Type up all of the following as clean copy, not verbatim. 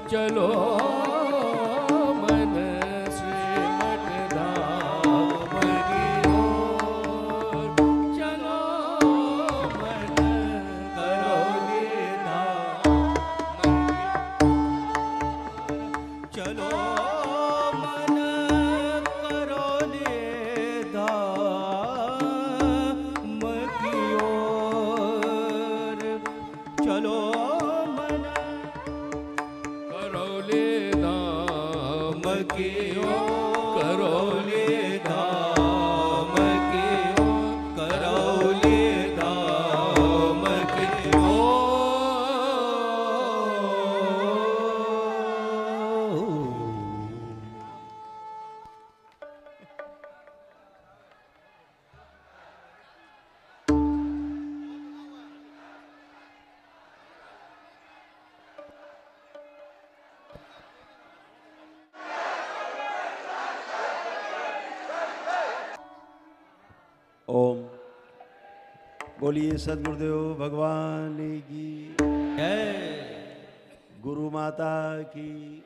चलो मन श्रीमठ धाम की ओर, चलो मन करौली धाम की, चलो मन करौली धाम की ओर, चलो मन करौली धाम की ओर, करौली धाम की ओर, करौली धाम की ओर। ओम बोलिए सदगुरुदेव भगवान की जय। गुरु माता की,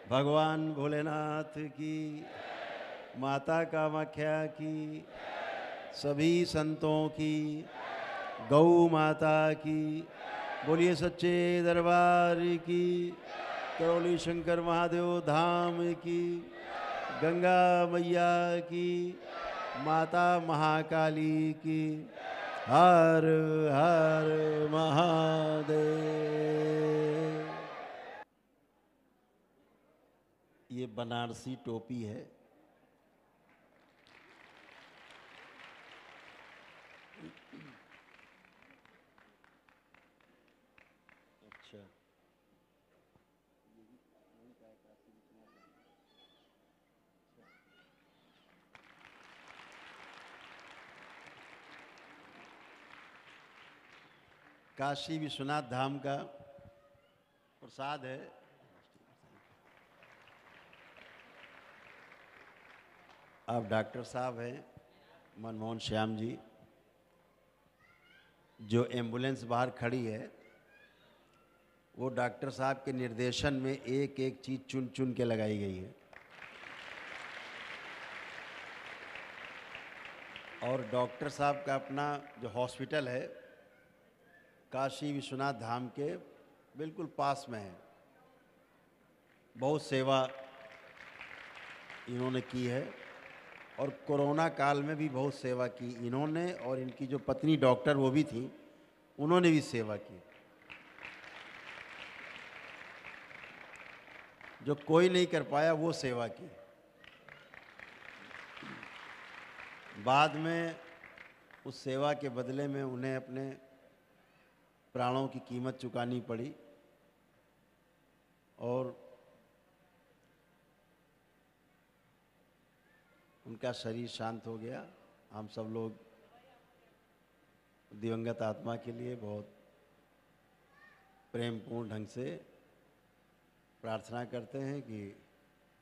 भगवान भोलेनाथ की, माता कामाख्या की, सभी संतों की, गौ माता की, बोलिए सच्चे दरबार की, करौली शंकर महादेव धाम की, गंगा मैया की, माता महाकाली की, हर हर महादेव। ये बनारसी टोपी है। अच्छा, काशी विश्वनाथ धाम का प्रसाद है। आप डॉक्टर साहब हैं मनमोहन श्याम जी, जो एम्बुलेंस बाहर खड़ी है वो डॉक्टर साहब के निर्देशन में एक एक चीज चुन चुन के लगाई गई है। और डॉक्टर साहब का अपना जो हॉस्पिटल है काशी विश्वनाथ धाम के बिल्कुल पास में है। बहुत सेवा इन्होंने की है और कोरोना काल में भी बहुत सेवा की इन्होंने, और इनकी जो पत्नी डॉक्टर वो भी थी, उन्होंने भी सेवा की। जो कोई नहीं कर पाया वो सेवा की। बाद में उस सेवा के बदले में उन्हें अपने प्राणों की कीमत चुकानी पड़ी और उनका शरीर शांत हो गया। हम सब लोग दिवंगत आत्मा के लिए बहुत प्रेमपूर्ण ढंग से प्रार्थना करते हैं कि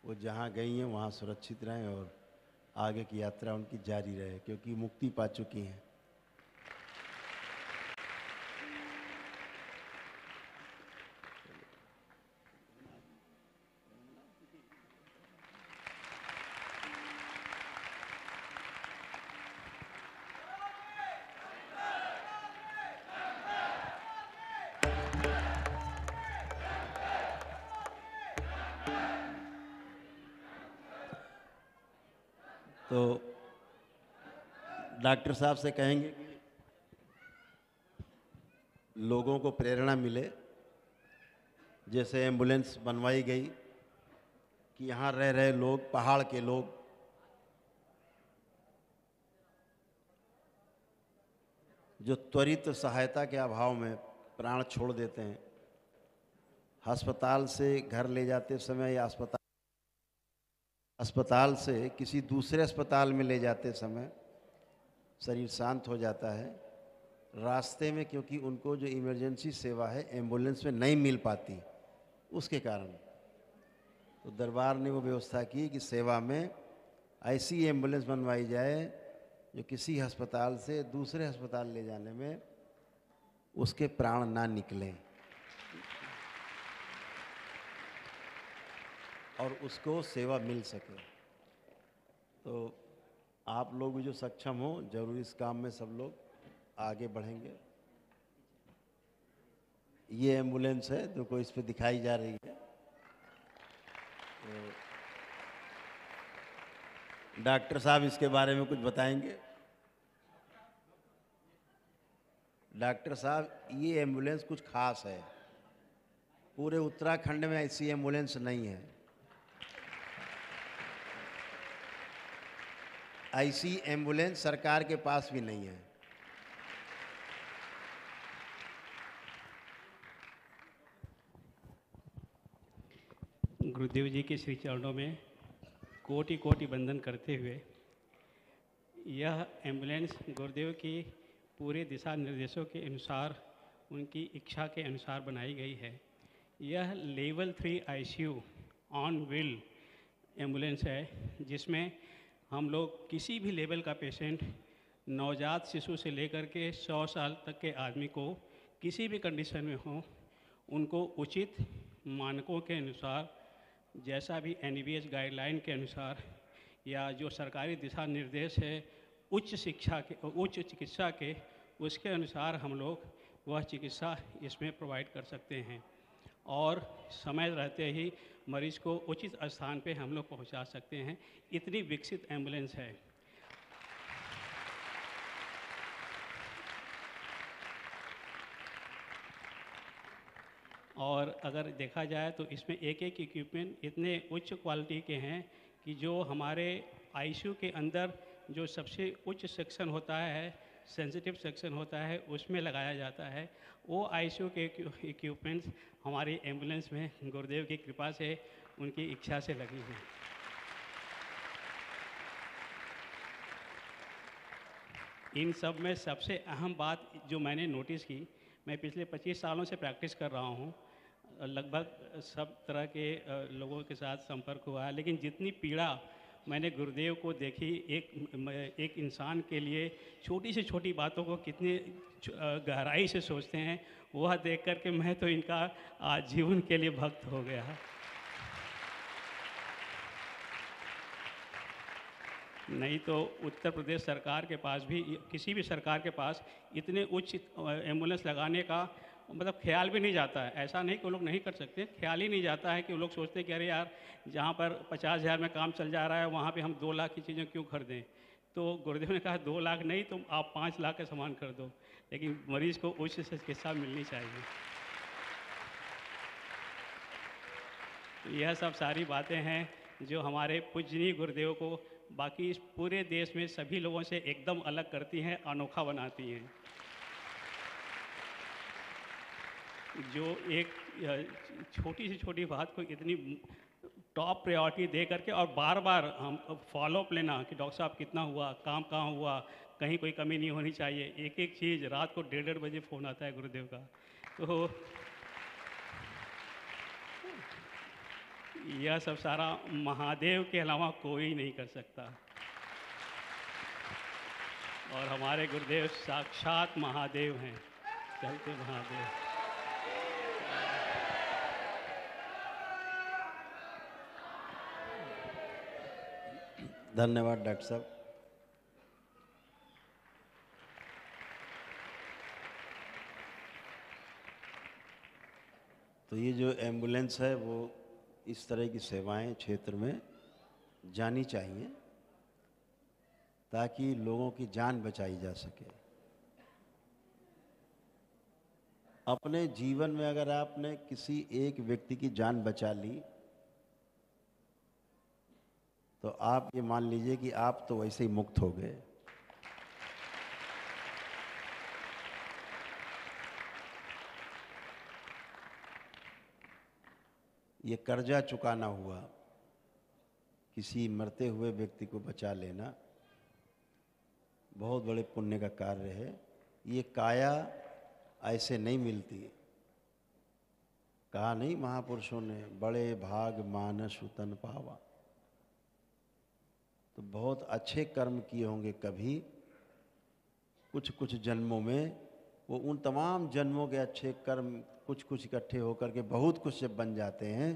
वो जहाँ गई हैं वहाँ सुरक्षित रहें और आगे की यात्रा उनकी जारी रहे, क्योंकि मुक्ति पा चुकी हैं। तो डॉक्टर साहब से कहेंगे कि लोगों को प्रेरणा मिले, जैसे एम्बुलेंस बनवाई गई कि यहाँ रह रहे लोग, पहाड़ के लोग जो त्वरित सहायता के अभाव में प्राण छोड़ देते हैं, अस्पताल से घर ले जाते समय या अस्पताल से किसी दूसरे अस्पताल में ले जाते समय शरीर शांत हो जाता है। रास्ते में क्योंकि उनको जो इमरजेंसी सेवा है एम्बुलेंस में नहीं मिल पाती, उसके कारण तो दरबार ने वो व्यवस्था की कि सेवा में ऐसी एम्बुलेंस बनवाई जाए जो किसी अस्पताल से दूसरे अस्पताल ले जाने में उसके प्राण ना निकलें। और उसको सेवा मिल सके। तो आप लोग भी जो सक्षम हो, जरूर इस काम में सब लोग आगे बढ़ेंगे। ये एम्बुलेंस है जो कोई इस पे दिखाई जा रही है। तो डॉक्टर साहब इसके बारे में कुछ बताएंगे। डॉक्टर साहब, ये एम्बुलेंस कुछ खास है, पूरे उत्तराखंड में ऐसी एम्बुलेंस नहीं है। ऐसी एम्बुलेंस सरकार के पास भी नहीं है। गुरुदेव जी के श्री चरणों में कोटि कोटि वंदन करते हुए, यह एम्बुलेंस गुरुदेव की पूरे दिशा निर्देशों के अनुसार, उनकी इच्छा के अनुसार बनाई गई है। यह level 3 ICU on wheel ambulance है, जिसमें हम लोग किसी भी लेवल का पेशेंट, नवजात शिशु से लेकर के 100 साल तक के आदमी को किसी भी कंडीशन में हो, उनको उचित मानकों के अनुसार, जैसा भी एनएबीएच गाइडलाइन के अनुसार या जो सरकारी दिशा निर्देश है उच्च चिकित्सा के, उसके अनुसार हम लोग वह चिकित्सा इसमें प्रोवाइड कर सकते हैं और समय रहते ही मरीज को उचित स्थान पे हम लोग पहुंचा सकते हैं। इतनी विकसित एम्बुलेंस है। और अगर देखा जाए तो इसमें एक एक इक्विपमेंट इतने उच्च क्वालिटी के हैं कि जो हमारे आईसीयू के अंदर जो सबसे उच्च सेक्शन होता है, सेंसिटिव सेक्शन होता है, उसमें लगाया जाता है। वो आईसीयू के इक्विपमेंट्स हमारी एम्बुलेंस में गुरुदेव की कृपा से, उनकी इच्छा से लगी हैं। इन सब में सबसे अहम बात जो मैंने नोटिस की, मैं पिछले 25 सालों से प्रैक्टिस कर रहा हूँ, लगभग सब तरह के लोगों के साथ संपर्क हुआ है, लेकिन जितनी पीड़ा मैंने गुरुदेव को देखी, एक इंसान के लिए छोटी से छोटी बातों को कितनी गहराई से सोचते हैं, वह देख कर के मैं तो इनका आजीवन के लिए भक्त हो गया। नहीं तो उत्तर प्रदेश सरकार के पास भी, किसी भी सरकार के पास इतने उच्च एम्बुलेंस लगाने का मतलब ख्याल भी नहीं जाता है। ऐसा नहीं कि वो लोग नहीं कर सकते, ख्याल ही नहीं जाता है कि वो लोग सोचते हैं कि अरे यार, जहाँ पर 50,000 में काम चल जा रहा है, वहाँ पे हम 2 लाख की चीज़ें क्यों खरीदें। तो गुरुदेव ने कहा 2 लाख नहीं, तुम आप 5 लाख का सामान कर दो, लेकिन मरीज़ को उच्च चिकित्सा मिलनी चाहिए। तो यह सब सारी बातें हैं जो हमारे पूजनीय गुरुदेव को बाकी इस पूरे देश में सभी लोगों से एकदम अलग करती हैं, अनोखा बनाती हैं। जो एक छोटी से छोटी बात को इतनी टॉप प्रायोरिटी दे करके और बार बार हम फॉलोअप लेना कि डॉक्टर साहब कितना हुआ, काम कहाँ हुआ, कहीं कोई कमी नहीं होनी चाहिए। एक एक चीज़ रात को 1:30 बजे फ़ोन आता है गुरुदेव का। तो यह सब सारा महादेव के अलावा कोई नहीं कर सकता, और हमारे गुरुदेव साक्षात महादेव हैं, चलते महादेव। धन्यवाद डॉक्टर साहब। तो ये जो एम्बुलेंस है वो इस तरह की सेवाएं क्षेत्र में जानी चाहिए ताकि लोगों की जान बचाई जा सके। अपने जीवन में अगर आपने किसी एक व्यक्ति की जान बचा ली तो आप ये मान लीजिए कि आप तो वैसे ही मुक्त हो गए। ये कर्जा चुकाना हुआ, किसी मरते हुए व्यक्ति को बचा लेना बहुत बड़े पुण्य का कार्य है। ये काया ऐसे नहीं मिलती। कहा नहीं महापुरुषों ने, बड़े भाग मानस उतन पावा। तो बहुत अच्छे कर्म किए होंगे कभी, कुछ कुछ जन्मों में, वो उन तमाम जन्मों के अच्छे कर्म कुछ कुछ इकट्ठे होकर के बहुत कुछ जब बन जाते हैं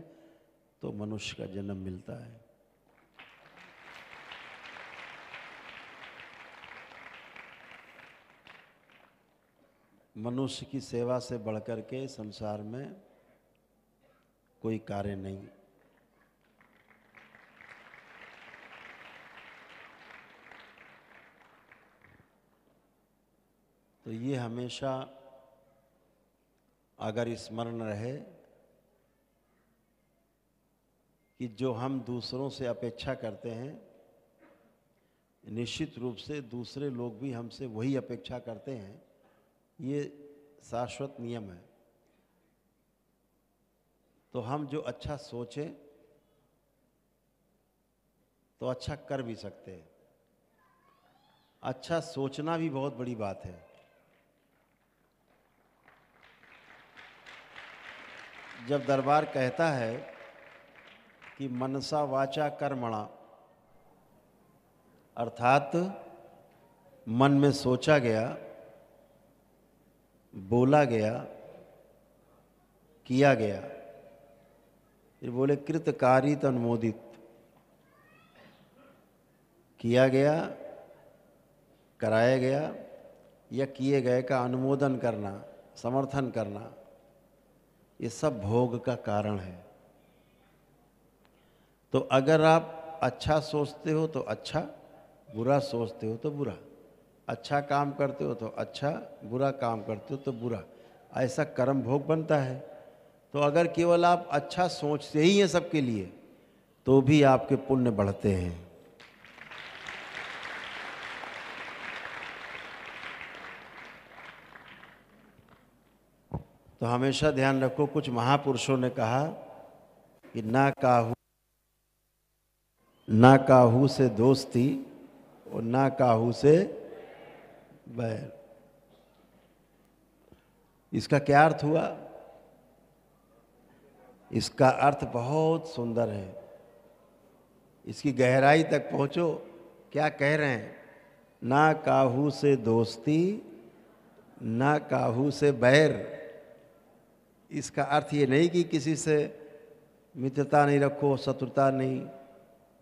तो मनुष्य का जन्म मिलता है। मनुष्य की सेवा से बढ़कर के संसार में कोई कार्य नहीं। तो ये हमेशा अगर स्मरण रहे कि जो हम दूसरों से अपेक्षा करते हैं, निश्चित रूप से दूसरे लोग भी हमसे वही अपेक्षा करते हैं। ये शाश्वत नियम है। तो हम जो अच्छा सोचें तो अच्छा कर भी सकते हैं। अच्छा सोचना भी बहुत बड़ी बात है। जब दरबार कहता है कि मनसा वाचा कर्मणा, अर्थात मन में सोचा गया, बोला गया, किया गया, फिर बोले कृतकारित अनुमोदित, किया गया, कराया गया या किए गए का अनुमोदन करना, समर्थन करना, ये सब भोग का कारण है। तो अगर आप अच्छा सोचते हो तो अच्छा, बुरा सोचते हो तो बुरा, अच्छा काम करते हो तो अच्छा, बुरा काम करते हो तो बुरा, ऐसा कर्म भोग बनता है। तो अगर केवल आप अच्छा सोचते ही हैं सबके लिए तो भी आपके पुण्य बढ़ते हैं। तो हमेशा ध्यान रखो, कुछ महापुरुषों ने कहा कि ना काहू से दोस्ती और ना काहू से बैर। इसका क्या अर्थ हुआ? इसका अर्थ बहुत सुंदर है। इसकी गहराई तक पहुंचो। क्या कह रहे हैं? ना काहू से दोस्ती, ना काहू से बैर। इसका अर्थ ये नहीं कि किसी से मित्रता नहीं रखो, शत्रुता नहीं,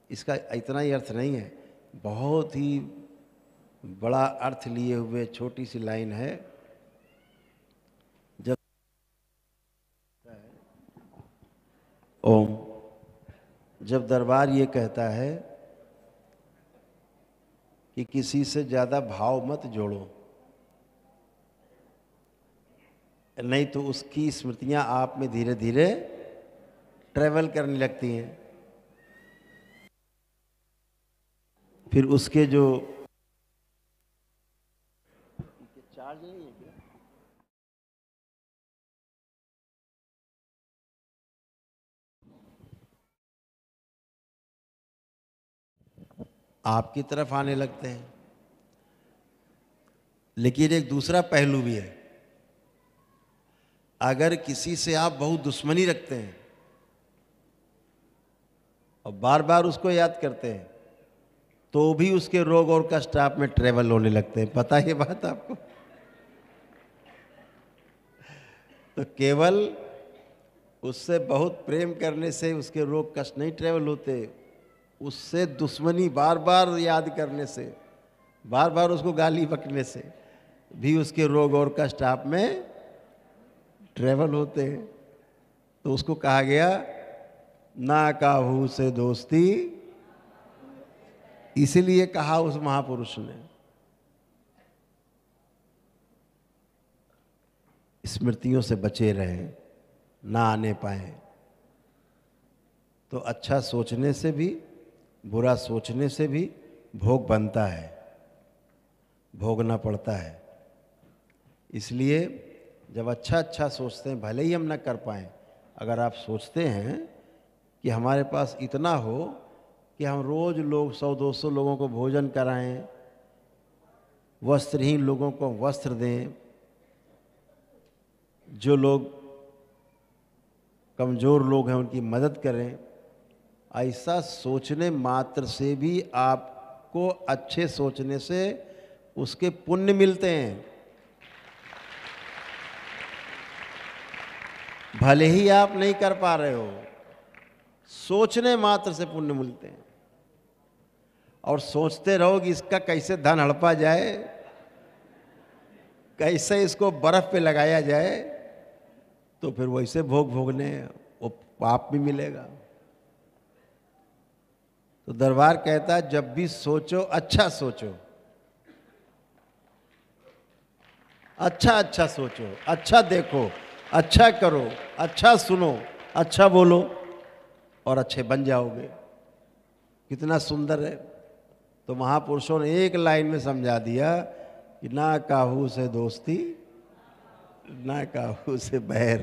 इसका इतना ही अर्थ नहीं है। बहुत ही बड़ा अर्थ लिए हुए छोटी सी लाइन है। जब ओम, जब दरबार ये कहता है कि किसी से ज़्यादा भाव मत जोड़ो, नहीं तो उसकी स्मृतियां आप में धीरे धीरे ट्रेवल करने लगती हैं। फिर उसके जो चार्ज नहीं है क्या? आपकी तरफ आने लगते हैं। लेकिन एक दूसरा पहलू भी है। अगर किसी से आप बहुत दुश्मनी रखते हैं और बार बार उसको याद करते हैं तो भी उसके रोग और कष्ट आप में ट्रेवल होने लगते हैं। पता है ये बात आपको? तो केवल उससे बहुत प्रेम करने से उसके रोग कष्ट नहीं ट्रेवल होते, उससे दुश्मनी बार बार याद करने से, बार बार उसको गाली बकने से भी उसके रोग और कष्ट आप में ट्रेवल होते हैं। तो उसको कहा गया ना काहू से दोस्ती। इसलिए कहा उस महापुरुष ने, स्मृतियों से बचे रहें, ना आने पाए। तो अच्छा सोचने से भी, बुरा सोचने से भी भोग बनता है, भोगना पड़ता है। इसलिए जब अच्छा सोचते हैं, भले ही हम न कर पाएं, अगर आप सोचते हैं कि हमारे पास इतना हो कि हम रोज़ लोग 100-200 लोगों को भोजन कराएं, वस्त्रहीन लोगों को वस्त्र दें, जो लोग कमज़ोर लोग हैं उनकी मदद करें, ऐसा सोचने मात्र से भी आपको अच्छे सोचने से उसके पुण्य मिलते हैं। भले ही आप नहीं कर पा रहे हो, सोचने मात्र से पुण्य मिलते हैं। और सोचते रहो कि इसका कैसे धन हड़पा जाए, कैसे इसको बर्फ पे लगाया जाए, तो फिर वैसे भोग भोगने वो पाप भी मिलेगा। तो दरबार कहता है जब भी सोचो अच्छा सोचो, अच्छा सोचो, अच्छा देखो, अच्छा करो, अच्छा सुनो, अच्छा बोलो और अच्छे बन जाओगे। कितना सुंदर है। तो महापुरुषों ने एक लाइन में समझा दिया कि ना काहू से दोस्ती, ना काहू से बैर।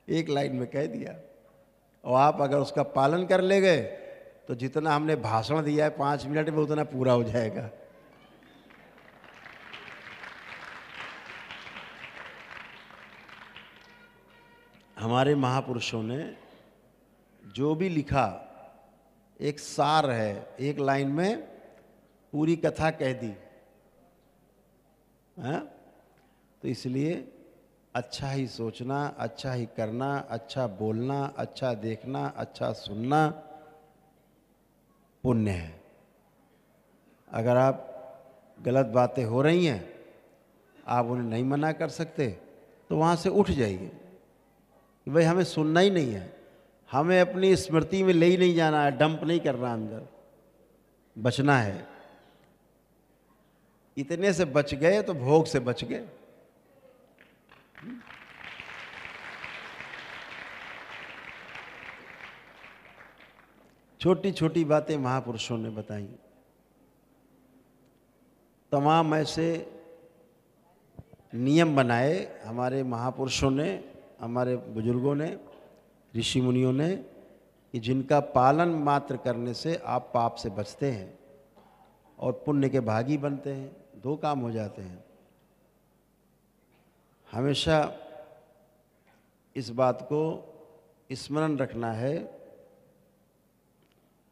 एक लाइन में कह दिया। और आप अगर उसका पालन कर ले गए तो जितना हमने भाषण दिया है 5 मिनट में उतना पूरा हो जाएगा। हमारे महापुरुषों ने जो भी लिखा एक सार है, एक लाइन में पूरी कथा कह दी है। तो इसलिए अच्छा ही सोचना, अच्छा ही करना, अच्छा बोलना, अच्छा देखना, अच्छा सुनना पुण्य है। अगर आप गलत बातें हो रही हैं, आप उन्हें नहीं मना कर सकते तो वहाँ से उठ जाइए। भाई हमें सुनना ही नहीं है, हमें अपनी स्मृति में ले ही नहीं जाना है, डंप नहीं करना, अंदर बचना है। इतने से बच गए तो भोग से बच गए। छोटी छोटी बातें महापुरुषों ने बताई। तमाम ऐसे नियम बनाए हमारे महापुरुषों ने, हमारे बुजुर्गों ने, ऋषि मुनियों ने, कि जिनका पालन मात्र करने से आप पाप से बचते हैं और पुण्य के भागी बनते हैं। 2 काम हो जाते हैं। हमेशा इस बात को स्मरण रखना है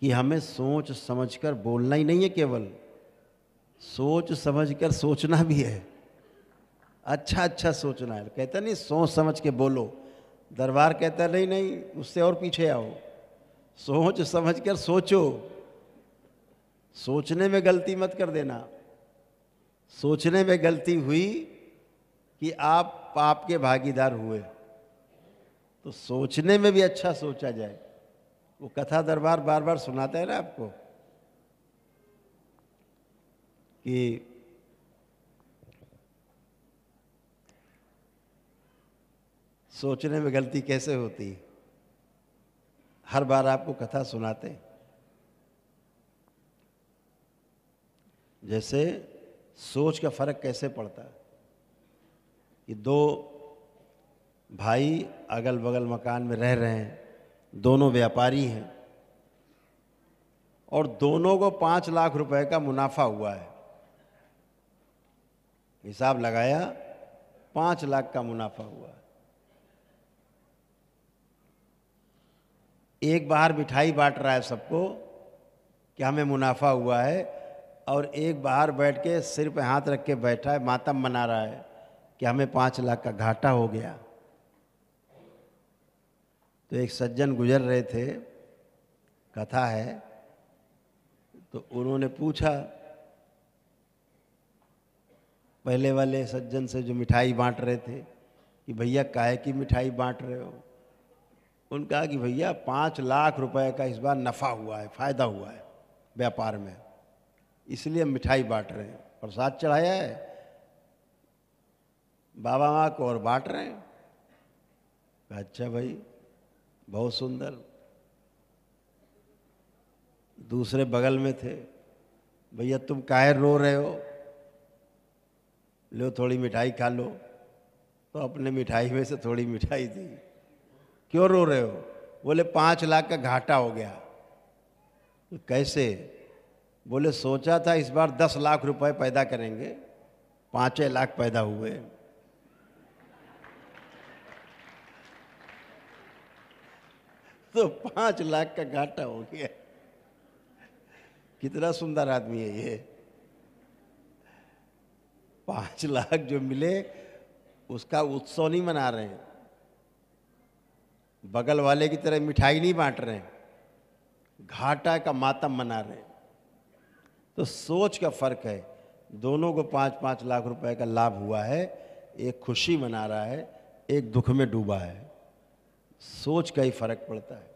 कि हमें सोच समझकर बोलना ही नहीं है, केवल सोच समझकर सोचना भी है। अच्छा सोचना है। कहता नहीं सोच समझ के बोलो। दरबार कहता नहीं नहीं, उससे और पीछे आओ। सोच समझकर सोचो। सोचने में गलती मत कर देना। सोचने में गलती हुई कि आप पाप के भागीदार हुए, तो सोचने में भी अच्छा सोचा जाए। वो कथा दरबार बार बार सुनाता है ना आपको कि सोचने में गलती कैसे होती। हर बार आपको कथा सुनाते। जैसे सोच का फर्क कैसे पड़ता है कि 2 भाई अगल बगल मकान में रह रहे हैं, दोनों व्यापारी हैं और दोनों को 5 लाख रुपए का मुनाफा हुआ है। हिसाब लगाया, 5 लाख का मुनाफा हुआ है। एक बाहर मिठाई बांट रहा है सबको कि हमें मुनाफा हुआ है, और एक बाहर बैठ के सिर पे हाथ रख के बैठा है, मातम मना रहा है कि हमें 5 लाख का घाटा हो गया। तो एक सज्जन गुजर रहे थे, कथा है, तो उन्होंने पूछा पहले वाले सज्जन से जो मिठाई बांट रहे थे कि भैया काहे की मिठाई बांट रहे हो। उन्होंने कहा कि भैया 5 लाख रुपए का इस बार नफ़ा हुआ है, फ़ायदा हुआ है व्यापार में, इसलिए हम मिठाई बांट रहे हैं। प्रसाद चढ़ाया है बाबा माँ को और बांट रहे हैं। अच्छा भाई, बहुत सुंदर। दूसरे बगल में थे, भैया तुम काहे रो रहे हो, लो थोड़ी मिठाई खा लो। तो अपने मिठाई में से थोड़ी मिठाई दी। क्यों रो रहे हो? बोले 5 लाख का घाटा हो गया। तो कैसे? बोले सोचा था इस बार 10 लाख रुपए पैदा करेंगे, 5 लाख पैदा हुए। तो 5 लाख का घाटा हो गया। कितना सुंदर आदमी है ये। 5 लाख जो मिले उसका उत्सव नहीं मना रहे हैं, बगल वाले की तरह मिठाई नहीं बांट रहे हैं, घाटा का मातम मना रहे हैं। तो सोच का फर्क है। दोनों को 5-5 लाख रुपए का लाभ हुआ है, एक खुशी मना रहा है, एक दुख में डूबा है। सोच का ही फर्क पड़ता है।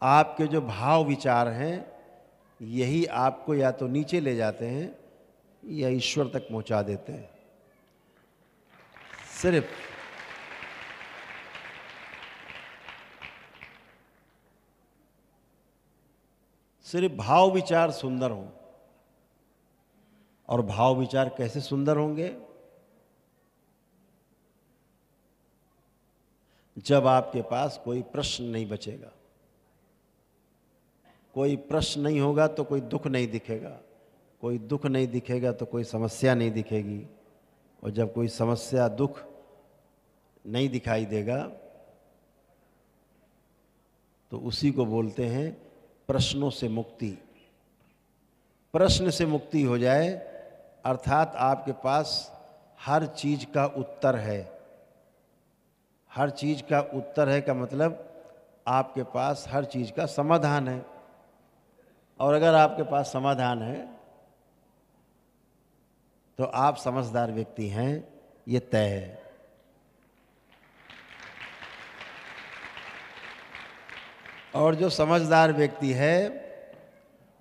आपके जो भाव विचार हैं यही आपको या तो नीचे ले जाते हैं या ईश्वर तक पहुंचा देते हैं। सिर्फ भाव विचार सुंदर हो। और भाव विचार कैसे सुंदर होंगे? जब आपके पास कोई प्रश्न नहीं बचेगा। कोई प्रश्न नहीं होगा तो कोई दुख नहीं दिखेगा, कोई दुख नहीं दिखेगा तो कोई समस्या नहीं दिखेगी, और जब कोई समस्या दुख नहीं दिखाई देगा तो उसी को बोलते हैं प्रश्नों से मुक्ति। प्रश्न से मुक्ति हो जाए अर्थात आपके पास हर चीज का उत्तर है। हर चीज का उत्तर है का मतलब आपके पास हर चीज का समाधान है। और अगर आपके पास समाधान है तो आप समझदार व्यक्ति हैं, ये तय है। और जो समझदार व्यक्ति है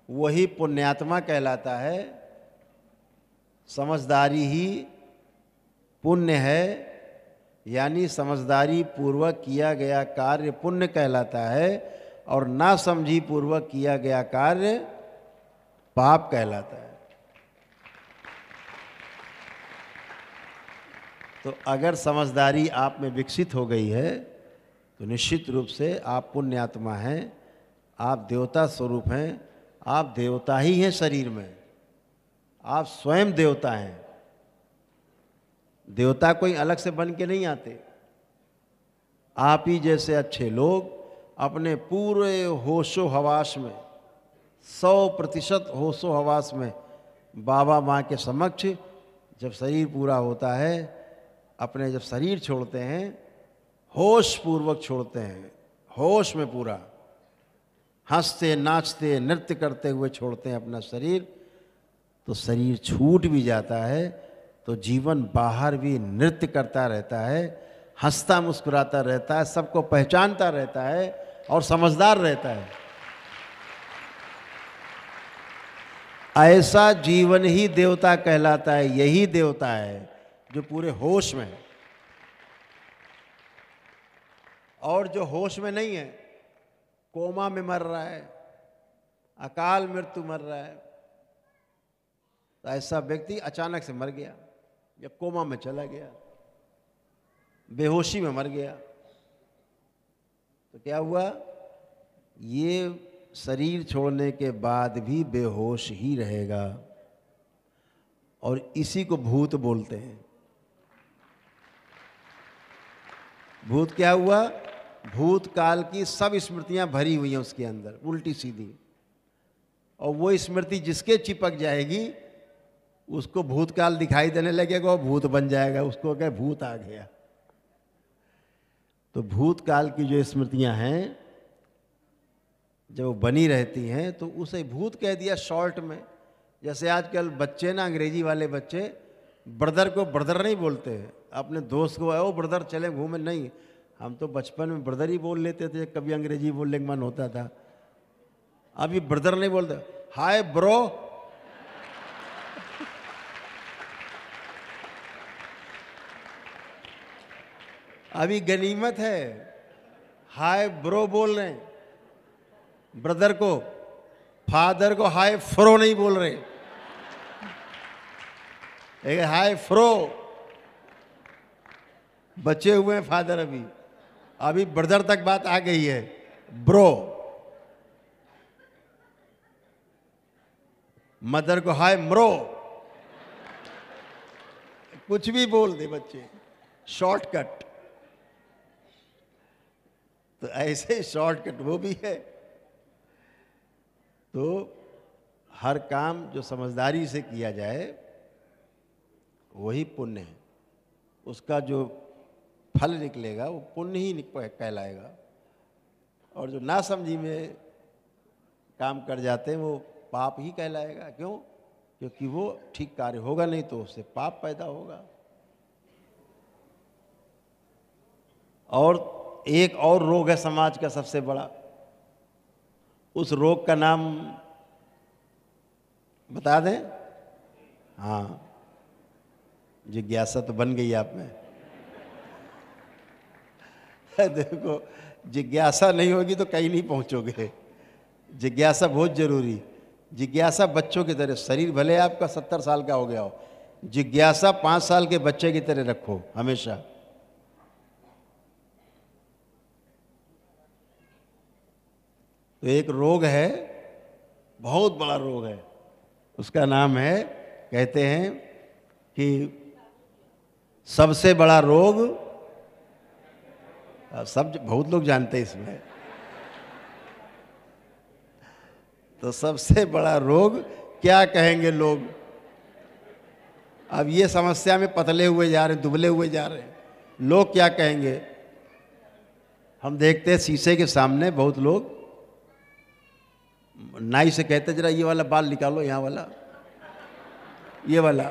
वही पुण्यात्मा कहलाता है। समझदारी ही पुण्य है, यानी समझदारी पूर्वक किया गया कार्य पुण्य कहलाता है, और ना समझी पूर्वक किया गया कार्य पाप कहलाता है। तो अगर समझदारी आप में विकसित हो गई है तो निश्चित रूप से आप पुण्यात्मा हैं, आप देवता स्वरूप हैं, आप देवता ही हैं शरीर में, आप स्वयं देवता हैं। देवता कोई अलग से बन के नहीं आते। आप ही जैसे अच्छे लोग अपने पूरे होशो हवास में 100% होशो हवास में बाबा माँ के समक्ष जब शरीर पूरा होता है, अपने जब शरीर छोड़ते हैं होश पूर्वक छोड़ते हैं, होश में पूरा हंसते नाचते नृत्य करते हुए छोड़ते हैं अपना शरीर, तो शरीर छूट भी जाता है तो जीवन बाहर भी नृत्य करता रहता है, हंसता मुस्कुराता रहता है, सबको पहचानता रहता है और समझदार रहता है। ऐसा जीवन ही देवता कहलाता है। यही देवता है जो पूरे होश में है। और जो होश में नहीं है, कोमा में मर रहा है, अकाल मृत्यु मर रहा है, तो ऐसा व्यक्ति अचानक से मर गया या कोमा में चला गया, बेहोशी में मर गया, तो क्या हुआ? ये शरीर छोड़ने के बाद भी बेहोश ही रहेगा। और इसी को भूत बोलते हैं। भूत क्या हुआ? भूतकाल की सब स्मृतियां भरी हुई हैं उसके अंदर, उल्टी सीधी, और वो स्मृति जिसके चिपक जाएगी उसको भूतकाल दिखाई देने लगेगा, वो भूत बन जाएगा, उसको क्या भूत आ गया। तो भूतकाल की जो स्मृतियां हैं जब वो बनी रहती हैं तो उसे भूत कह दिया शॉर्ट में। जैसे आजकल बच्चे ना, अंग्रेजी वाले बच्चे ब्रदर को ब्रदर नहीं बोलते हैं, अपने दोस्त को ओ ब्रदर चले घूमे, नहीं। हम तो बचपन में ब्रदर ही बोल लेते थे, कभी अंग्रेजी बोलने का मन होता था। अभी ब्रदर नहीं बोलते, हाय ब्रो। अभी गनीमत है, हाय ब्रो बोल रहे हैं ब्रदर को, फादर को हाय फ्रो नहीं बोल रहे, एक हाय फ्रो। बचे हुए हैं फादर, अभी ब्रदर तक बात आ गई है, ब्रो। मदर को हाय म्रो, कुछ भी बोल दे बच्चे, शॉर्टकट। तो ऐसे शॉर्टकट वो भी है। तो हर काम जो समझदारी से किया जाए वही पुण्य है, उसका जो फल निकलेगा वो पुण्य ही कहलाएगा। और जो नासमझी में काम कर जाते हैं वो पाप ही कहलाएगा। क्यों? क्योंकि वो ठीक कार्य होगा नहीं तो उससे पाप पैदा होगा। और एक और रोग है समाज का सबसे बड़ा, उस रोग का नाम बता दें? हाँ, जिज्ञासा तो बन गई आप में। देखो, जिज्ञासा नहीं होगी तो कहीं नहीं पहुंचोगे। जिज्ञासा बहुत जरूरी। जिज्ञासा बच्चों की तरह, शरीर भले आपका 70 साल का हो गया हो, जिज्ञासा 5 साल के बच्चे की तरह रखो हमेशा। तो एक रोग है, बहुत बड़ा रोग है, उसका नाम है, कहते हैं कि सबसे बड़ा रोग, सब बहुत लोग जानते हैं इसमें, तो सबसे बड़ा रोग क्या कहेंगे लोग? अब ये समस्या में पतले हुए जा रहे हैं, दुबले हुए जा रहे हैं, लोग क्या कहेंगे? हम देखते हैं शीशे के सामने बहुत लोग नाई से कहते जरा ये वाला बाल निकालो, यहाँ वाला, ये वाला।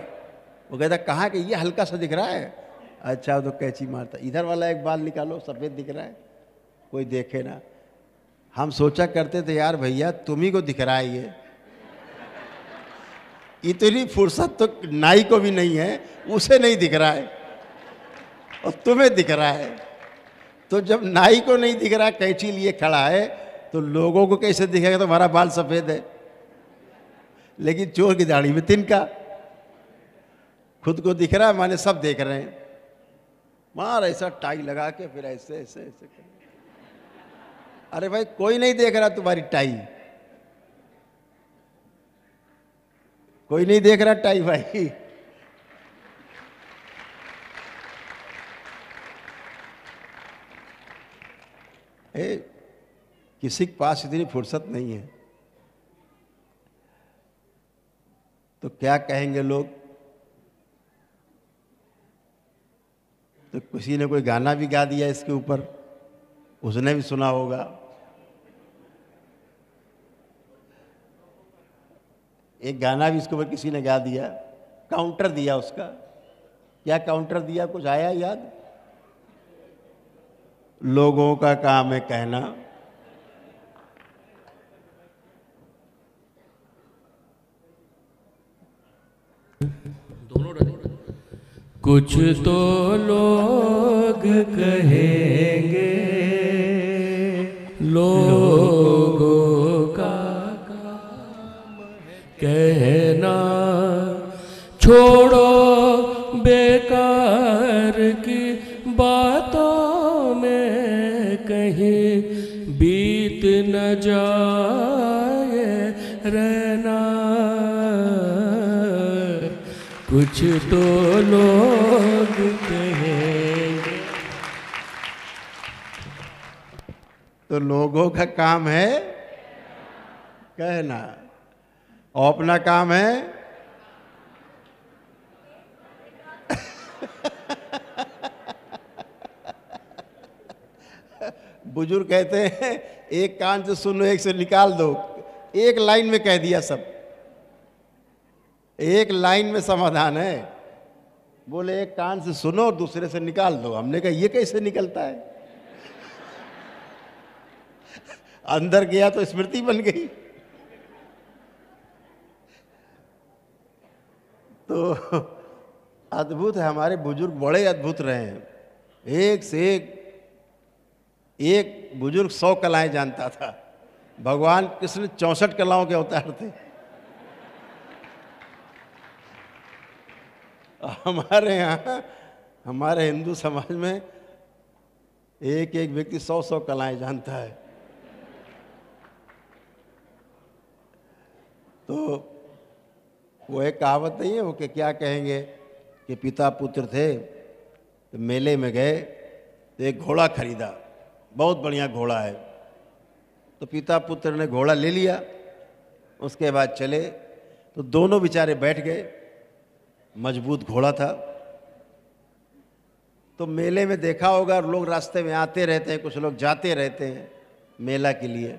वो कहता कहाँ कि ये हल्का सा दिख रहा है। अच्छा, तो कैंची मारता, इधर वाला एक बाल निकालो, सफ़ेद दिख रहा है, कोई देखे ना। हम सोचा करते थे यार भैया तुम ही को दिख रहा है ये, इतनी फुर्सत तो नाई को भी नहीं है, उसे नहीं दिख रहा है और तुम्हें दिख रहा है। तो जब नाई को नहीं दिख रहा, कैंची लिए खड़ा है, तो लोगों को कैसे दिखेगा तुम्हारा बाल सफ़ेद है? लेकिन चोर की दाढ़ी में तिनका, खुद को दिख रहा है माने सब देख रहे हैं। मार ऐसा टाई लगा के फिर ऐसे ऐसे ऐसे कर। अरे भाई कोई नहीं देख रहा तुम्हारी टाई, कोई नहीं देख रहा टाई भाई। किसी के पास इतनी फुर्सत नहीं है, तो क्या कहेंगे लोग? तो किसी ने कोई गाना भी गा दिया इसके ऊपर, उसने भी सुना होगा। एक गाना भी इसके ऊपर किसी ने गा दिया, काउंटर दिया उसका। क्या काउंटर दिया, कुछ आया याद? लोगों का काम है कहना, कुछ तो लोग कहेंगे, लोगों का काम कहना, छोड़ो बेकार की बातों में कहीं बीत न जाए रहना। कुछ तो लोग कहेंगे। तो लोगों का काम है कहना और अपना काम है बुजुर्ग कहते हैं एक कान से सुनो एक से निकाल दो। एक लाइन में कह दिया सब, एक लाइन में समाधान है। बोले एक कान से सुनो और दूसरे से निकाल दो। हमने कहा ये कैसे निकलता है? अंदर गया तो स्मृति बन गई। तो अद्भुत है, हमारे बुजुर्ग बड़े अद्भुत रहे हैं। एक से एक बुजुर्ग 100 कलाएं जानता था। भगवान कृष्ण 64 कलाओं के अवतार थे। हमारे यहाँ, हमारे हिंदू समाज में एक एक व्यक्ति 100 कलाएं जानता है। तो वो एक कहावत नहीं है वो कि क्या कहेंगे कि पिता पुत्र थे तो मेले में गए तो एक घोड़ा खरीदा, बहुत बढ़िया घोड़ा है। तो पिता पुत्र ने घोड़ा ले लिया, उसके बाद चले तो दोनों बेचारे बैठ गए। मजबूत घोड़ा था। तो मेले में देखा होगा लोग रास्ते में आते रहते हैं, कुछ लोग जाते रहते हैं। मेला के लिए।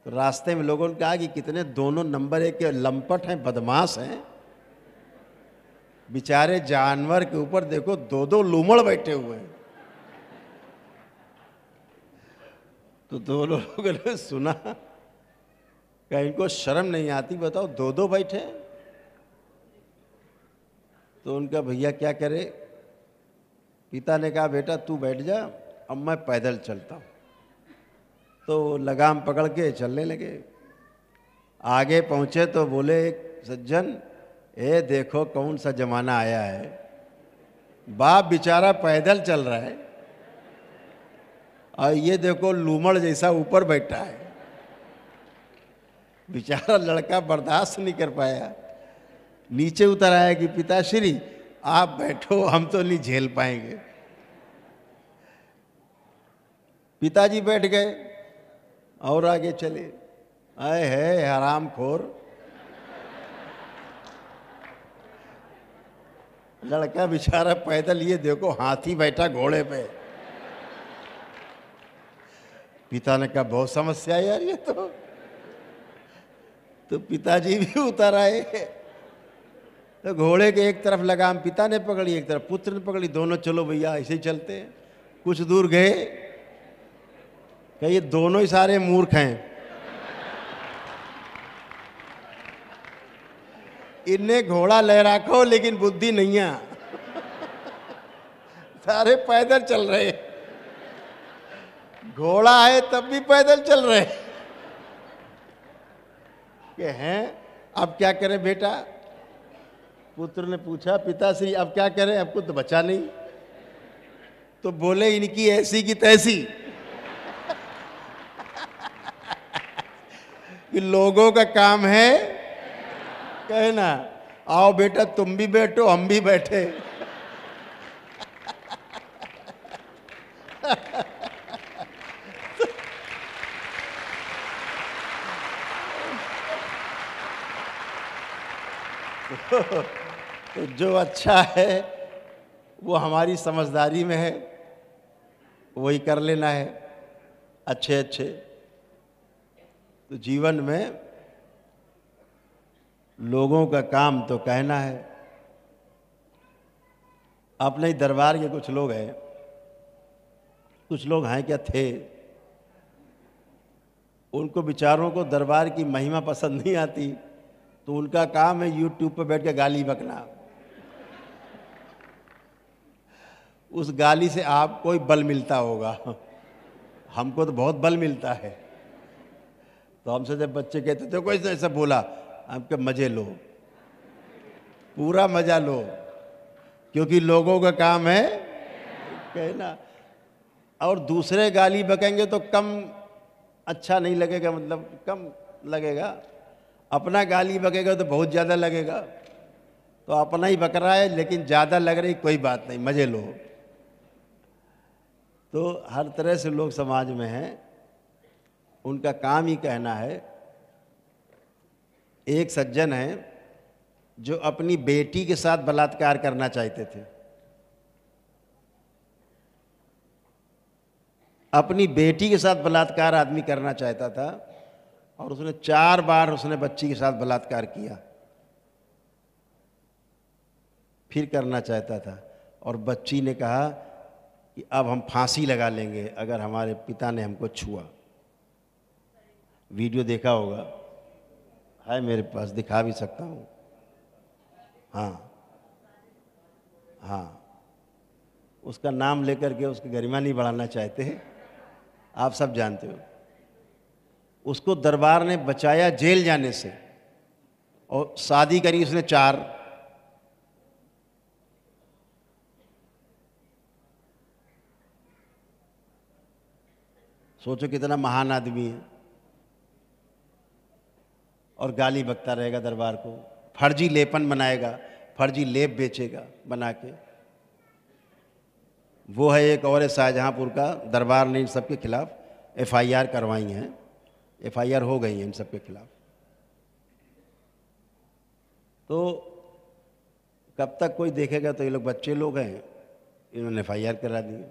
तो रास्ते में लोगों ने कहा कि कितने दोनों नंबर एक के लंपट हैं, बदमाश हैं, बेचारे जानवर के ऊपर देखो दो दो लूमड़ बैठे हुए हैं। तो दो लोगों ने सुना, क्या इनको शर्म नहीं आती, बताओ दो दो बैठे। तो उनका भैया क्या करे, पिता ने कहा बेटा तू बैठ जा, अब मैं पैदल चलता हूँ। तो लगाम पकड़ के चलने लगे। आगे पहुँचे तो बोले एक सज्जन, ए देखो कौन सा जमाना आया है, बाप बेचारा पैदल चल रहा है और ये देखो लूमड़ जैसा ऊपर बैठा है। बेचारा लड़का बर्दाश्त नहीं कर पाया, नीचे उतर आया कि पिताश्री आप बैठो, हम तो नहीं झेल पाएंगे। पिताजी बैठ गए और आगे चले। आए है हरामखोर, लड़का बेचारा पैदल, ये देखो हाथी बैठा घोड़े पे। पिता ने कहा बहुत समस्या है यार ये तो पिताजी भी उतर आए। तो घोड़े के एक तरफ लगाम पिता ने पकड़ी, एक तरफ पुत्र ने पकड़ी, दोनों चलो भैया ऐसे ही चलते हैं। कुछ दूर गए, कहे ये दोनों ही सारे मूर्ख हैं, इन्हें घोड़ा ले रखो लेकिन बुद्धि नहीं है। सारे पैदल चल रहे, घोड़ा है तब भी पैदल चल रहे। कि हैं अब क्या करें बेटा? पुत्र ने पूछा पिताश्री अब क्या करें, आपको तो बचा नहीं। तो बोले इनकी ऐसी की तैसी कि लोगों का काम है कहना आओ बेटा तुम भी बैठो हम भी बैठे। तो जो अच्छा है वो हमारी समझदारी में है, वही कर लेना है। अच्छे अच्छे तो जीवन में लोगों का काम तो कहना है। अपने ही दरबार के कुछ लोग हैं, कुछ लोग हैं क्या थे, उनको बेचारों को दरबार की महिमा पसंद नहीं आती, तो उनका काम है यूट्यूब पर बैठ के गाली बकना। उस गाली से आपको ही बल मिलता होगा, हमको तो बहुत बल मिलता है। तो हमसे जब बच्चे कहते थे कोई ऐसा बोला, आपके मजे लो, पूरा मजा लो, क्योंकि लोगों का काम है कहना। और दूसरे गाली बकेंगे तो कम अच्छा नहीं लगेगा, मतलब कम लगेगा। अपना गाली बकेगा तो बहुत ज़्यादा लगेगा। तो अपना ही बक रहा है लेकिन ज़्यादा लग रही, कोई बात नहीं, मजे लो। तो हर तरह से लोग समाज में हैं, उनका काम ही कहना है। एक सज्जन हैं जो अपनी बेटी के साथ बलात्कार करना चाहते थे। अपनी बेटी के साथ बलात्कार आदमी करना चाहता था और उसने 4 बार उसने बच्ची के साथ बलात्कार किया, फिर करना चाहता था। और बच्ची ने कहा कि अब हम फांसी लगा लेंगे अगर हमारे पिता ने हमको छुआ। वीडियो देखा होगा, है मेरे पास, दिखा भी सकता हूँ। हाँ हाँ, उसका नाम लेकर के उसकी गरिमा नहीं बढ़ाना चाहते, आप सब जानते हो। उसको दरबार ने बचाया जेल जाने से, और शादी करी उसने 4। सोचो कितना महान आदमी है। और गाली बकता रहेगा दरबार को, फर्जी लेपन बनाएगा, फर्जी लेप बेचेगा बना के। वो है एक और शाहजहांपुर का, दरबार ने इन सबके खिलाफ FIR करवाई हैं, FIR हो गई है इन सबके खिलाफ। तो कब तक कोई देखेगा? तो ये लोग बच्चे लोग हैं, इन्होंने FIR करा दी।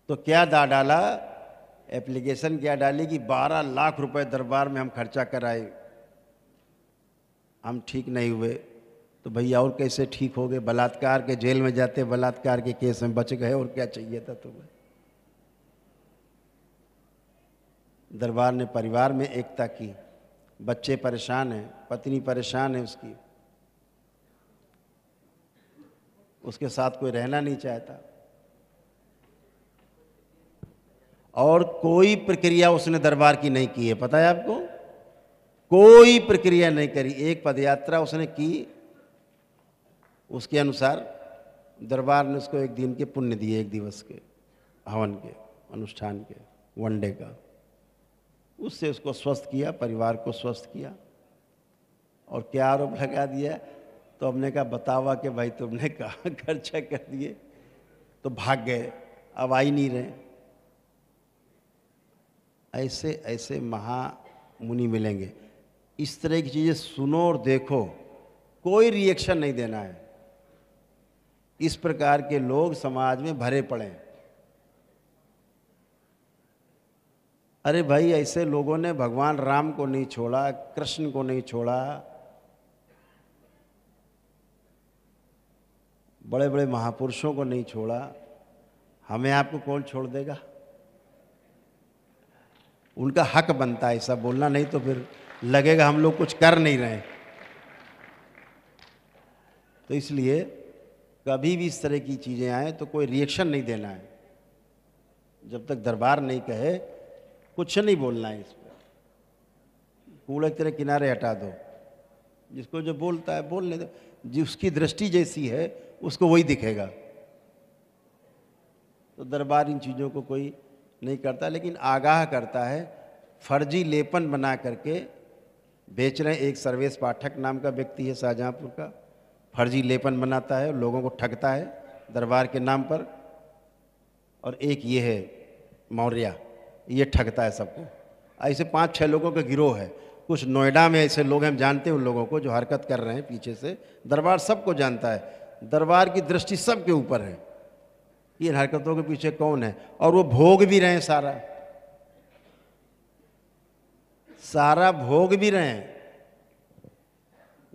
तो क्या दा डाला, एप्लीकेशन क्या डाली कि 12 लाख रुपए दरबार में हम खर्चा कराए, हम ठीक नहीं हुए। तो भैया और कैसे ठीक हो गए? बलात्कार के जेल में जाते, बलात्कार के केस में बच गए, और क्या चाहिए था तुम्हें? दरबार ने परिवार में एकता की। बच्चे परेशान हैं, पत्नी परेशान है उसकी, उसके साथ कोई रहना नहीं चाहता, और कोई प्रक्रिया उसने दरबार की नहीं की है। पता है आपको? कोई प्रक्रिया नहीं करी। एक पदयात्रा उसने की, उसके अनुसार दरबार ने उसको 1 दिन के पुण्य दिए, 1 दिवस के हवन के अनुष्ठान के, 1 डे का। उससे उसको स्वस्थ किया, परिवार को स्वस्थ किया। और क्या आरोप लगा दिया? तो हमने कहा बतावा कि भाई तुमने कहा खर्चा कर दिए, तो भाग गए, अब आ ही नहीं रहे। ऐसे ऐसे महामुनि मिलेंगे। इस तरह की चीज़ें सुनो और देखो, कोई रिएक्शन नहीं देना है। इस प्रकार के लोग समाज में भरे पड़े हैं। अरे भाई, ऐसे लोगों ने भगवान राम को नहीं छोड़ा, कृष्ण को नहीं छोड़ा, बड़े बड़े महापुरुषों को नहीं छोड़ा, हमें आपको कौन छोड़ देगा? उनका हक बनता है ऐसा बोलना, नहीं तो फिर लगेगा हम लोग कुछ कर नहीं रहे। तो इसलिए कभी भी इस तरह की चीज़ें आए तो कोई रिएक्शन नहीं देना है। जब तक दरबार नहीं कहे कुछ नहीं बोलना है। इस पर कूड़े की तरह किनारे हटा दो, जिसको जो बोलता है बोलने दो, जिसकी दृष्टि जैसी है उसको वही दिखेगा। तो दरबार इन चीज़ों को कोई नहीं करता, लेकिन आगाह करता है। फर्जी लेपन बना करके बेच रहे हैं। एक सर्वेश पाठक नाम का व्यक्ति है शाहजहाँपुर का, फर्जी लेपन बनाता है, लोगों को ठगता है दरबार के नाम पर। और एक ये है मौर्या, ये ठगता है सबको। ऐसे 5-6 लोगों का गिरोह है। कुछ नोएडा में ऐसे लोग हैं, हम जानते हैं उन लोगों को जो हरकत कर रहे हैं पीछे से। दरबार सबको जानता है, दरबार की दृष्टि सबके ऊपर है कि इन हरकतों के पीछे कौन है। और वो भोग भी रहे हैं, सारा भोग भी रहे हैं।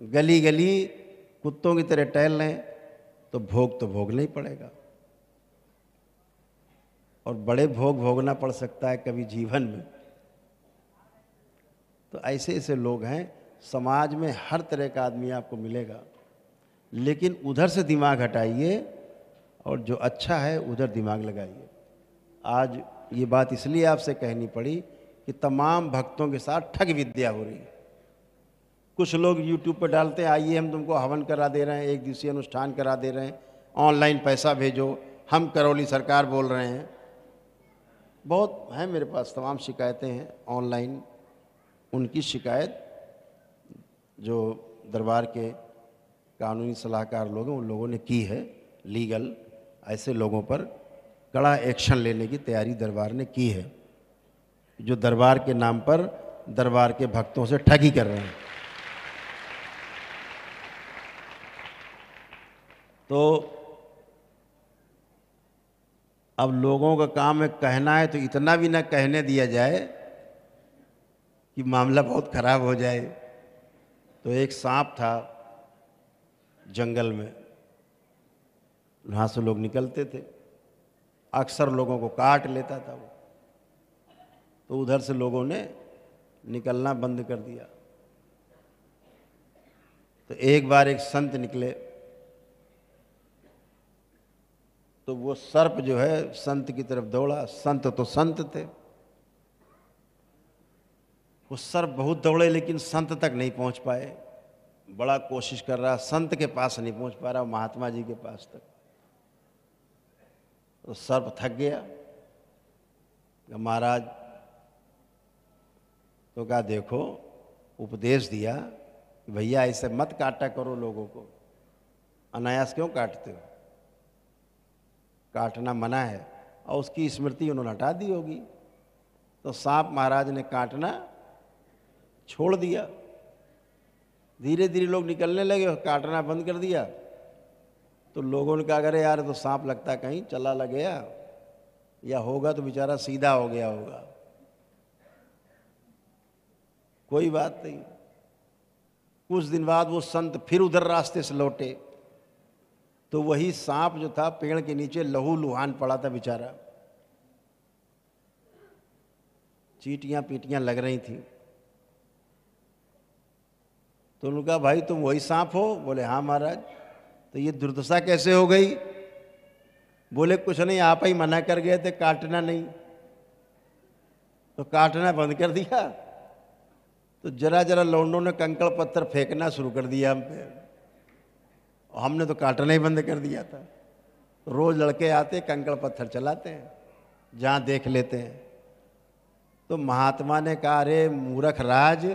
गली गली कुत्तों की तरह टहल रहे हैं, तो भोगना ही पड़ेगा। और बड़े भोग भोगना पड़ सकता है कभी जीवन में। तो ऐसे ऐसे लोग हैं समाज में, हर तरह का आदमी आपको मिलेगा। लेकिन उधर से दिमाग हटाइए और जो अच्छा है उधर दिमाग लगाइए। आज ये बात इसलिए आपसे कहनी पड़ी कि तमाम भक्तों के साथ ठग विद्या हो रही है। कुछ लोग यूट्यूब पर डालते हैं, आइए हम तुमको हवन करा दे रहे हैं, 1 दिवसीय अनुष्ठान करा दे रहे हैं, ऑनलाइन पैसा भेजो, हम करौली सरकार बोल रहे हैं। बहुत हैं मेरे पास, तमाम शिकायतें हैं ऑनलाइन। उनकी शिकायत जो दरबार के कानूनी सलाहकार लोग हैं उन लोगों ने की है लीगल। ऐसे लोगों पर कड़ा एक्शन लेने की तैयारी दरबार ने की है, जो दरबार के नाम पर दरबार के भक्तों से ठगी कर रहे हैं। तो अब लोगों का काम है कहना है, तो इतना भी ना कहने दिया जाए कि मामला बहुत खराब हो जाए। तो एक सांप था जंगल में, वहाँ से लोग निकलते थे, अक्सर लोगों को काट लेता था वो। तो उधर से लोगों ने निकलना बंद कर दिया। तो एक बार एक संत निकले, तो वो सर्प जो है संत की तरफ दौड़ा। संत तो संत थे, वो सर्प बहुत दौड़े लेकिन संत तक नहीं पहुंच पाए। बड़ा कोशिश कर रहा, संत के पास नहीं पहुंच पा रहा, महात्मा जी के पास तक। तो सर्प थक गया, महाराज तो कहा देखो, उपदेश दिया कि भैया ऐसे मत काटा करो लोगों को, अनायास क्यों काटते हो, काटना मना है। और उसकी स्मृति उन्होंने हटा दी होगी। तो सांप महाराज ने काटना छोड़ दिया। धीरे धीरे लोग निकलने लगे और काटना बंद कर दिया। तो लोगों ने कहा अरे यार तो सांप लगता कहीं चला लग गया, या होगा तो बेचारा सीधा हो गया होगा। कोई बात नहीं। कुछ दिन बाद वो संत फिर उधर रास्ते से लौटे तो वही सांप जो था पेड़ के नीचे लहू लुहान पड़ा था बेचारा, चींटियां पीटियां लग रही थी। तो उन्होंने कहा भाई तुम वही सांप हो? बोले हाँ महाराज। तो ये दुर्दशा कैसे हो गई? बोले कुछ नहीं, आप ही मना कर गए थे काटना नहीं, तो काटना बंद कर दिया। तो जरा जरा लौंडों ने कंकड़ पत्थर फेंकना शुरू कर दिया हम पे, और हमने तो काटना ही बंद कर दिया था। तो रोज लड़के आते कंकड़ पत्थर चलाते हैं, जहाँ देख लेते हैं। तो महात्मा ने कहा अरे मूर्ख राज,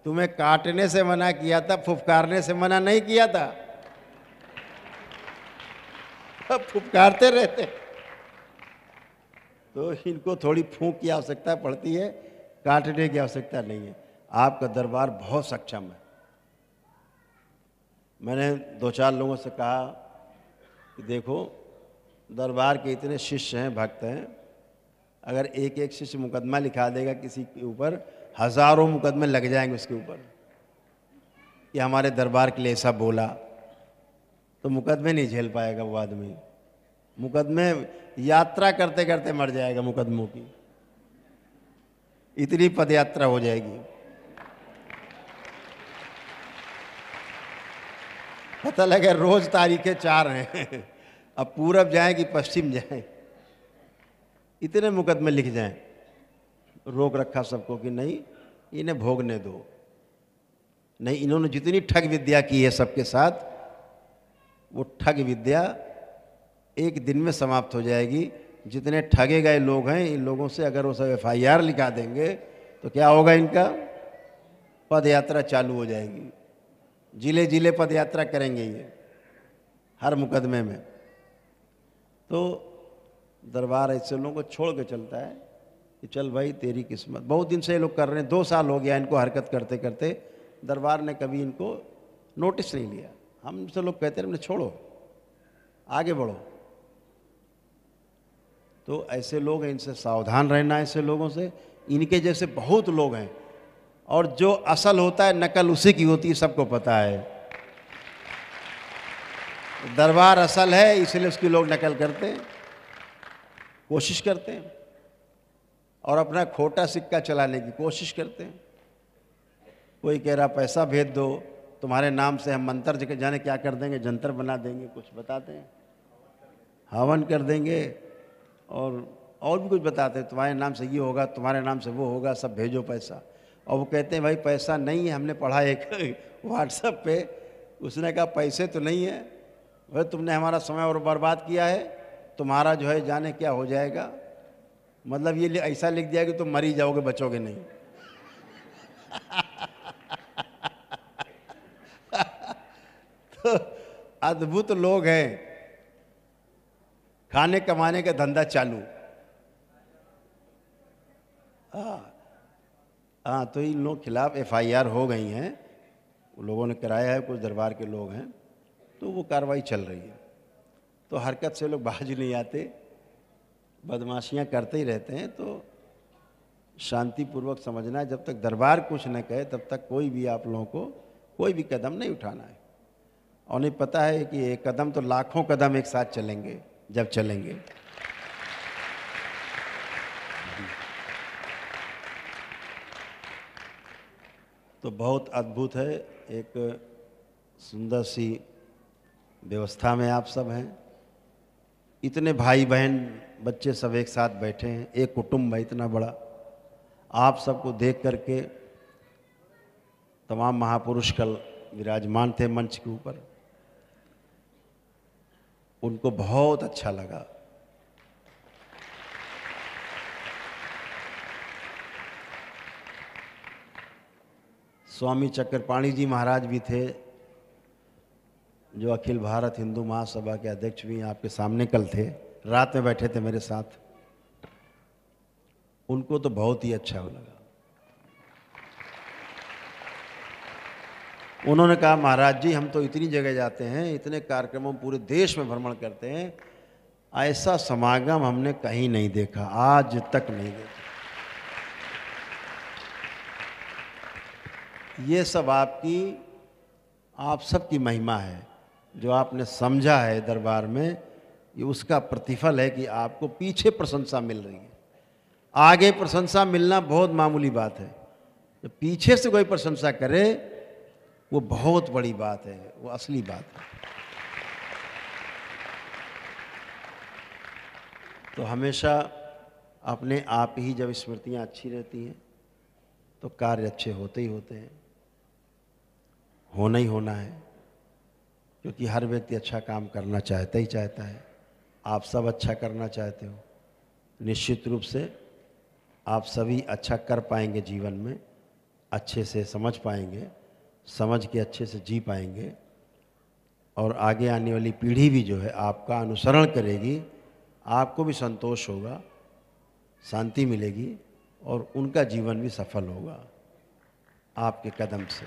तुम्हें काटने से मना किया था, फुफकारने से मना नहीं किया था। अब फुफकारते रहते। तो इनको थोड़ी फूंक की आवश्यकता पड़ती है, काटने की आवश्यकता नहीं है। आपका दरबार बहुत सक्षम है। मैंने 2-4 लोगों से कहा कि देखो दरबार के इतने शिष्य हैं, भक्त हैं, अगर एक एक शिष्य मुकदमा लिखा देगा किसी के ऊपर, हजारों मुकदमे लग जाएंगे उसके ऊपर कि हमारे दरबार के लिए ऐसा बोला, तो मुकदमे नहीं झेल पाएगा वो आदमी। मुकदमे यात्रा करते करते मर जाएगा मुकदमों की, इतनी पदयात्रा हो जाएगी। पता लगे रोज तारीखें 4 हैं, अब पूरब जाएं कि पश्चिम जाएं, इतने मुकदमे लिख जाएं। रोक रखा सबको कि नहीं इन्हें भोगने दो। नहीं, इन्होंने जितनी ठग विद्या की है सबके साथ, वो ठग विद्या एक दिन में समाप्त हो जाएगी। जितने ठगे गए लोग हैं, इन लोगों से अगर वो सब FIR लिखा देंगे तो क्या होगा, इनका पद यात्रा चालू हो जाएगी। जिले जिले पद यात्रा करेंगे ये हर मुकदमे में। तो दरबार ऐसे लोगों को छोड़ के चलता है कि चल भाई तेरी किस्मत। बहुत दिन से ये लोग कर रहे हैं, 2 साल हो गया इनको हरकत करते करते, दरबार ने कभी इनको नोटिस नहीं लिया। हमसे लोग कहते हैं छोड़ो, आगे बढ़ो। तो ऐसे लोग हैं, इनसे सावधान रहना। ऐसे लोगों से, इनके जैसे बहुत लोग हैं, और जो असल होता है नकल उसी की होती है, सबको पता है। दरबार असल है इसलिए उसकी लोग नकल करते हैं, कोशिश करते हैं, और अपना खोटा सिक्का चलाने की कोशिश करते हैं। कोई कह रहा पैसा भेज दो, तुम्हारे नाम से हम मंत्र जाने क्या कर देंगे, जंतर बना देंगे, कुछ बताते हैं, हवन कर देंगे, और भी कुछ बताते हैं, तुम्हारे नाम से ये होगा, तुम्हारे नाम से वो होगा, सब भेजो पैसा। और वो कहते हैं भाई पैसा नहीं है। हमने पढ़ा एक व्हाट्सएप पे, उसने कहा पैसे तो नहीं है भाई, तुमने हमारा समय और बर्बाद किया है, तुम्हारा जो है जाने क्या हो जाएगा। मतलब ये ऐसा लिख दिया कि तुम मर ही जाओगे, बचोगे नहीं। तो अद्भुत लोग हैं, खाने कमाने का धंधा चालू। हाँ, तो इन लोग खिलाफ FIR हो गई हैं, लोगों ने कराया है, कुछ दरबार के लोग हैं, तो वो कार्रवाई चल रही है। तो हरकत से लोग बाज नहीं आते, बदमाशियां करते ही रहते हैं। तो शांतिपूर्वक समझना है, जब तक दरबार कुछ न कहे तब तक कोई भी आप लोगों को कोई भी कदम नहीं उठाना है। और नहीं पता है कि एक कदम तो लाखों कदम एक साथ चलेंगे जब चलेंगे। तो बहुत अद्भुत है, एक सुंदर सी व्यवस्था में आप सब हैं। इतने भाई बहन बच्चे सब एक साथ बैठे हैं, एक कुटुंब है इतना बड़ा। आप सबको देख करके तमाम महापुरुष कल विराजमान थे मंच के ऊपर, उनको बहुत अच्छा लगा। स्वामी चक्रपाणी जी महाराज भी थे, जो अखिल भारत हिंदू महासभा के अध्यक्ष भी आपके सामने कल थे, रात में बैठे थे मेरे साथ। उनको तो बहुत ही अच्छा लगा। उन्होंने कहा महाराज जी हम तो इतनी जगह जाते हैं, इतने कार्यक्रमों पूरे देश में भ्रमण करते हैं, ऐसा समागम हमने कहीं नहीं देखा, आज तक नहीं देखा। ये सब आप सबकी महिमा है, जो आपने समझा है दरबार में, ये उसका प्रतिफल है कि आपको पीछे प्रशंसा मिल रही है। आगे प्रशंसा मिलना बहुत मामूली बात है, जब पीछे से कोई प्रशंसा करे वो बहुत बड़ी बात है, वो असली बात है। तो हमेशा अपने आप ही जब स्मृतियाँ अच्छी रहती हैं तो कार्य अच्छे होते ही होते हैं, होना ही होना है, क्योंकि हर व्यक्ति अच्छा काम करना चाहता ही चाहता है। आप सब अच्छा करना चाहते हो, निश्चित रूप से आप सभी अच्छा कर पाएंगे, जीवन में अच्छे से समझ पाएंगे, समझ के अच्छे से जी पाएंगे, और आगे आने वाली पीढ़ी भी जो है आपका अनुसरण करेगी, आपको भी संतोष होगा, शांति मिलेगी और उनका जीवन भी सफल होगा आपके कदम से।